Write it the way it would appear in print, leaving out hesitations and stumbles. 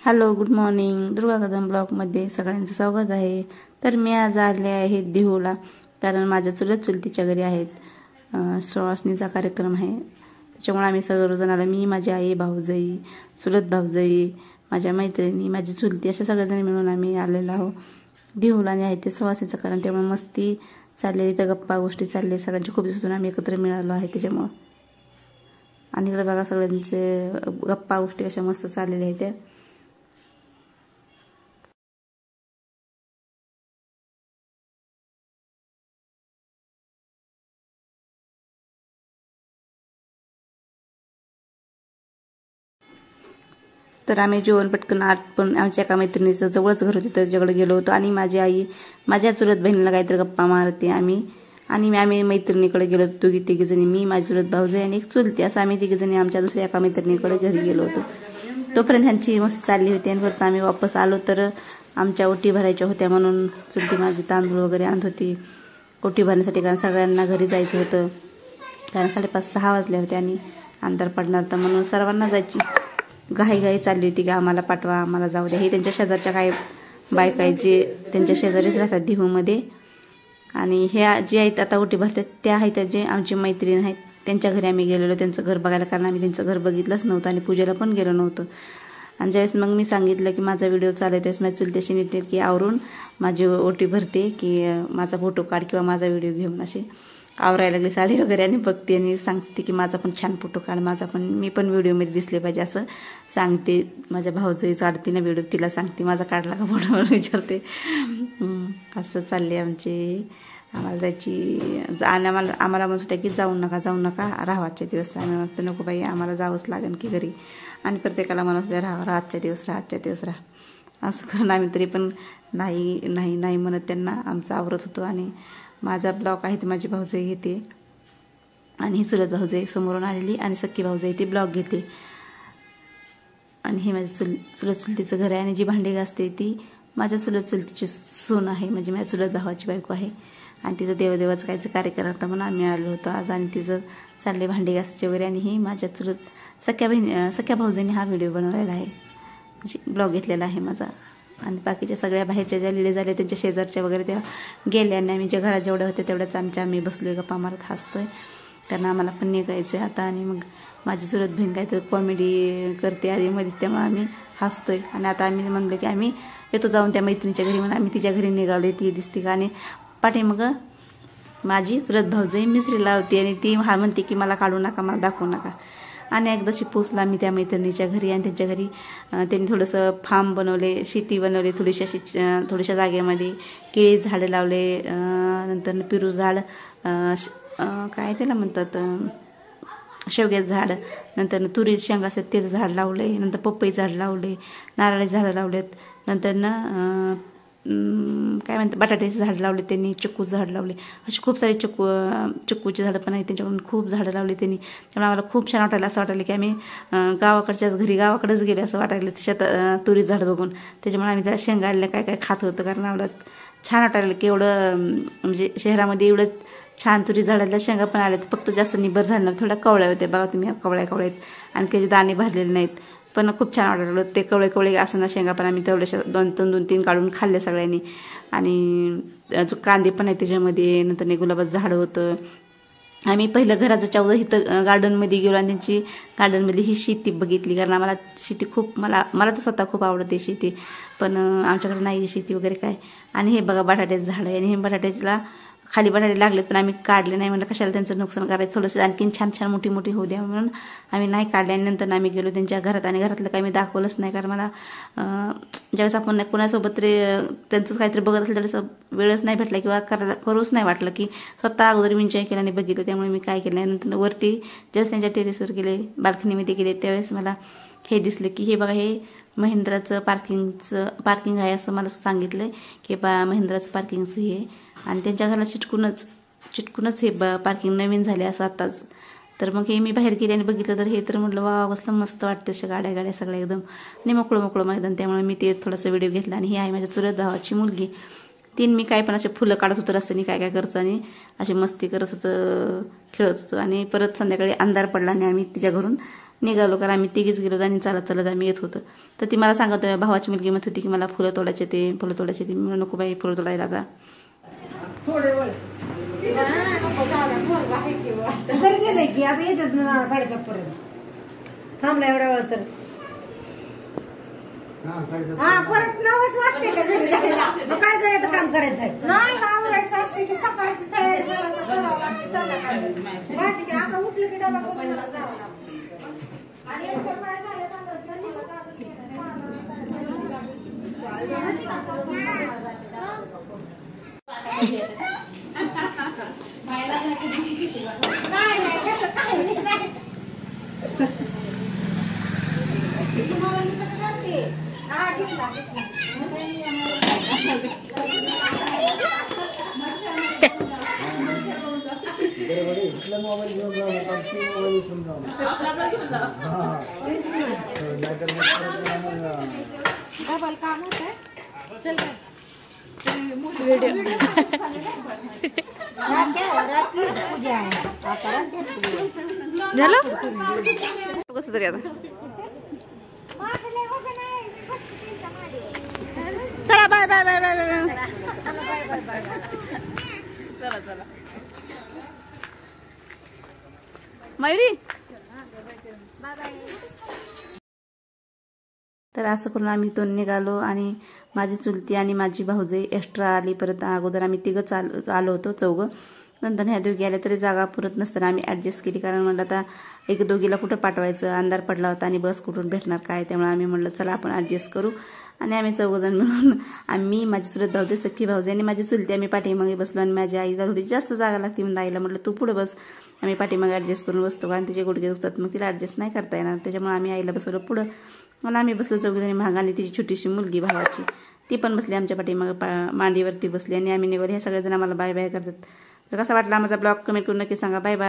Hello, good morning. Durga Kadam ब्लॉगमध्ये सगळ्यांचं स्वागत आहे. तर मी आज आले आहे देहूला, कारण माझ्या चुलतीच्या घरी आहेत सुवासनीचा कार्यक्रम आहे. त्याच्यामुळे आम्ही सर्वजण आलो. मी, माझी आई, भाऊजाई, चुलत भाऊजाई, माझ्या मैत्रिणी, माझी चुलती, अशा सगळेजण मिळून आम्ही आलेलो आहोत देहूला. आणि आहे ते सुवासनीचं कारण, त्यामुळे मस्ती चाललेली, तर गप्पा गोष्टी चालले सगळ्यांची. खूप दिवसातून आम्ही एकत्र मिळालो आहे त्याच्यामुळं. आणि इकडे बघा सगळ्यांचे गप्पा गोष्टी अशा मस्त चाललेल्या आहेत त्या. तर आम्ही जेवण पटकन पण आमच्या एका मैत्रिणीचं जवळच घर होते, तर त्याच्याकडे गेलो होतो. आणि माझी आई माझ्या चुलत बहिणीला काहीतरी गप्पा मारते. आम्ही मैत्रिणीकडे गेलो होतो, दोघी तिघी जणी, मी, माझी चुलत भाऊजाई आणि एक चुलती, असं आम्ही तिघी जणी आमच्या दुसऱ्या एका मैत्रिणीकडे घरी गेलो होतो. तोपर्यंत ह्यांची मस्त चालली होती. आणि परत आम्ही वापस आलो, तर आमच्या ओटी भरायच्या होत्या, म्हणून चुलती माझी तांदूळ वगैरे आणत होती ओटी भरण्यासाठी, कारण सगळ्यांना घरी जायचं होतं. कारण 5:30-6 वाजले होते आणि अंधार पडणार, तर म्हणून सर्वांना जायची घाई चालली होती की आम्हाला पाठवा, आम्हाला जाऊ द्या. हे त्यांच्या शेजारच्या काही बायका आहेत जे त्यांच्या शेजारीच राहतात देहूमध्ये. आणि ह्या जे आहेत आता ओटी भरतात त्या आहेत जे आमची मैत्रीण आहेत, त्यांच्या घरी आम्ही गेलेलो त्यांचं घर बघायला, कारण आम्ही त्यांचं घर बघितलंच नव्हतं आणि पूजेला पण गेलो नव्हतं. आणि ज्यावेळेस मग मी सांगितलं की माझा व्हिडिओ चालू आहे, त्यावेळेस माझी चुलत्याशी नीटनेटकी आवरून माझी ओटी भरते की माझा फोटो काढ किंवा माझा व्हिडिओ घेऊन, असे आवरायला लागली साडी वगैरे. आणि बघते आणि सांगते की माझा पण छान फोटो काढ, मी पण व्हिडिओमध्ये दिसले पाहिजे असं सांगते. माझ्या भाऊजाई काढते ना व्हिडिओ, तिला सांगते माझा काढला का फोटो विचारते. असं चालले आमचे. आम्हाला जायची आम्हाला म्हणत होत्या की जाऊ नका राहा आजच्या दिवस. आम्ही म्हणतो नको बाई, आम्हाला जावंच लागेल की घरी. आणि प्रत्येकाला म्हणत होत्या राहा आजच्या दिवस राहा असं करून आम्ही तरी पण नाही म्हणत त्यांना आमचं आवरत होतो. आणि माझा ब्लॉग आहे ते माझी भाऊजाई घेते, आणि ही चुलत भाऊजाई समोरून आलेली, आणि सख्खी भाऊजाई ती ब्लॉग घेते. आणि हे माझ्या चुलतीचं घर आहे. आणि जी भांडी घासते ती माझ्या चुलतीची सून आहे, म्हणजे माझ्या चुलत भावाची बायको आहे. आणि तिचं देवदेवाचं काहीतरी कार्यक्रम होता म्हणून आम्ही आलो होतो आज. आणि तिचं चालले भांडी घासायचे वगैरे. आणि ही माझ्या सख्या भाऊजाईने हा व्हिडिओ बनवलेला आहे, म्हणजे ब्लॉग घेतलेला आहे माझा. आणि बाकीच्या सगळ्या बाहेरच्या ज्या लिहिले झाले त्यांच्या शेजारच्या वगैरे त्या गेल्या. आणि आम्ही ज्या घरात जेवढ्या होत्या तेवढ्याच आम्ही बसलोय गप्पा मारत हसतोय, कारण आम्हाला पण निघायचं आहे आता. आणि मग माझी चुलत बहीण काहीतरी कॉमेडी करते आधीमध्ये, त्यामुळे आम्ही हसतोय. आणि आता आम्ही म्हणलो की आम्ही येतो जाऊन त्या मैत्रिणीच्या घरी, म्हणून आम्ही तिच्या घरी निघालोय. ती दिसते का. आणि मग माझी चुलत भाऊजाई मिसरी लावते, आणि ती म्हणते की मला काढू नका, मला दाखवू नका. आणि एकदाशी पोचला मी त्या मैत्रिणीच्या घरी. आणि त्यांच्या घरी त्यांनी थोडंसं फार्म बनवले, शेती बनवली थोड्याशा जागेमध्ये. केळी झाडं लावले, नंतर पेरू झाड, काय त्याला म्हणतात, शेवग्याचं झाड, नंतर तुरी शेंगा असतात त्याचं झाड लावले, नंतर पपई झाड लावले, नारळाची झाडं लावलेत, नंतर काय म्हणतात बटाट्याचे झाड लावले त्यांनी, चिक्कूचं झाड लावले, अशी खूप सारे चिक्कूची झाडं पण आहेत त्यांच्याकडून, खूप झाडं लावली त्यांनी. त्यामुळे आम्हाला खूप छान वाटायला, असं वाटायला की आम्ही गावाकडेच गेले असं वाटायला त्याच्यात तुरी झाड बघून. त्याच्यामुळे आम्ही त्याला शेंगा आलेल्या काय खात होतं, कारण आम्हाला छान वाटायला की एवढं, म्हणजे शहरामध्ये एवढं छान तुरी झाडाला शेंगा पण आल्यात, फक्त जास्त निबर झालं नाही, थोड्या कवळ्या होत्या बघा तुम्ही, कवळ्या आहेत, आणि त्याचे दाणे भरलेले नाहीत, पण खूप छान वाटलं ते कवळे असं ना शेंगा. पण आम्ही तेवढ्याशा 2-3 काढून खाल्ले सगळ्यांनी. आणि जो कांदे पण आहे त्याच्यामध्ये, नंतर गुलाबाचं झाड होतं. आम्ही पहिलं घराचं चौदा इथं गार्डनमध्ये गेलो, आणि त्यांची गार्डनमधली ही शेती बघितली, कारण आम्हाला शेती खूप, मला तर स्वतः खूप आवडते शेती, पण आमच्याकडे नाही शेती वगैरे काय. आणि हे बघा बटाट्याचं झाड आहे, आणि हे बटाट्याला खाली बटाटे लागलेत, पण आम्ही काढले नाही, म्हणलं कशाला त्यांचं नुकसान करायचं, थोडंसं आणखीन छान मोठी होऊ द्या म्हणून आम्ही नाही काढले. आणि नंतर आम्ही गेलो त्यांच्या घरात, आणि घरातलं काही मी दाखवलंच नाही, कारण मला ज्यावेळेस आपण कोणासोबत त्यांचं काहीतरी बघत असेल त्यावेळेस वेळच नाही भेटला, किंवा करूच नाही वाटलं की स्वतः अगोदर मी एन्जॉय केलं आणि बघितलं. त्यामुळे मी काय केलं, नंतर वरती ज्यावेळेस त्यांच्या टेरेसवर गेले, बाल्कनीमध्ये गेले, त्यावेळेस मला हे दिसलं की हे बघा, हे महिंद्राचं पार्किंग आहे असं मला सांगितलं की महिंद्राचं पार्किंगचं हे. आणि त्यांच्या घराला चिटकूनच हे पार्किंग नवीन झाले असं आत्ताच. तर मग हे मी बाहेर गेले आणि बघितलं, तर हे तर म्हटलं वा बसलं, मस्त वाटतं अशा गाड्या सगळ्या एकदम, आणि मोकळं मैदान. त्यामुळे मी ते थोडासा व्हिडिओ घेतला. आणि ही आहे माझ्या चुलत भावाची मुलगी. मी काय पण असे फुलं काढत होतं रस्त्याने, काय करतो, आणि अशी मस्ती करत होतं, खेळत होतो. आणि परत संध्याकाळी अंधार पडला आणि आम्ही तिच्या घरून निघालो, कारण आम्ही तिघीच गेलो आणि चालत चालत आम्ही येत होतो. तर ती मला सांगत भावाची मुलगी म्हणत होती की मला फुलं तोडायचे ते फुलं तोडायचे ते. मी नको बाई फुलं तोडायला आता. थांबला एवढा वेळ तर परत 9 वाजते काय करायचं काम करायचं नाही आवरायचं असते की सकाळची आता उठलं की डबा करून जावं डबल काम होत चल झालं कसं तरी आता. चला bye bye bye bye bye. चला चला मयुरी. तर असं करून आम्ही इथून निघालो आणि माझी चुलती आणि माझी भाऊजाई एक्स्ट्रा आली. परत अगोदर आम्ही तिघं आलो होतो, चौघं. नंतर ह्या दोघी आल्या तरी जागा पुरत नसताना आम्ही ॲडजस्ट केली, कारण म्हणलं आता एक दोघीला कुठं पाठवायचं, अंधार पडला होता आणि बस कुठून भेटणार काय. त्यामुळे आम्ही म्हणलं चला आपण ॲडजस्ट करू. आणि आम्ही चौघजण मिळून आम्ही माझी चुलत भाऊजाई, सख्खी भाऊजाई आणि माझी चुलती आम्ही पाठीमागे बसलो. आणि माझ्या आईला थोडी जास्त जागा लागते म्हणून आईला म्हटलं तू पुढे बस, आम्ही पाठीमागे ॲडजस्ट करून बसतो, कारण तिचे गुडघे दुखतात मग तिला ॲडजस्ट नाही करता येणार. त्याच्यामुळे आम्ही आईला बसवलं पुढं. मग आम्ही बसलो चौघीजणी महाग. आणि तिची छोटीशी मुलगी भावाची ती पण बसली आमच्या पाठीमागे मांडीवरती बसली. आणि आम्ही निघालो. ह्या सगळेजण आम्हाला बाय बाय करतात. तर कसा वाटला माझा ब्लॉग कमेंट करून नक्की सांगा. Bye bye.